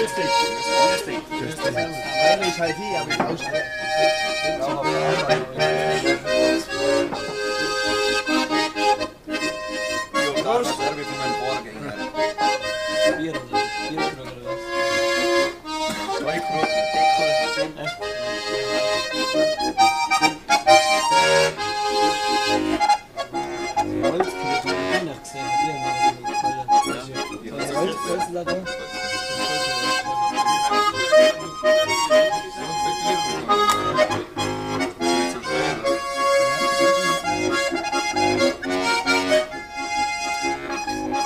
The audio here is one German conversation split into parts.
Grüß dich. Grüß dich. Grüß dich. Meine ist halt hier, aber ich ausstelle. Prost! Derby von meinem Vorgänger. Bier oder was? 2 Kronen.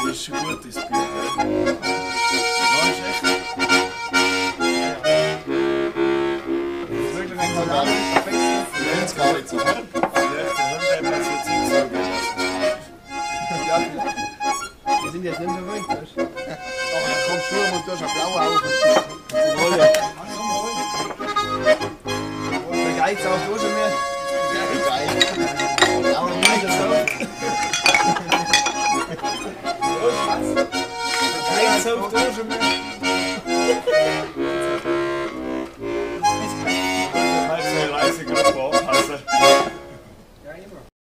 Das ist ein gutes Bier. Ja, ist echt. Wirklich ein kanadischer Fest. Jetzt gar nicht so hart. Vielleicht der Hund hat so Zeit sagen lassen. Ja, wir sind jetzt nicht mehr ruhig, weißt du? Aber dann kommst du und du hast eine blaue Augen. Und der Geiz auch durch mir. Geil. Auch noch weiter so. Der Geiz auch durch mir.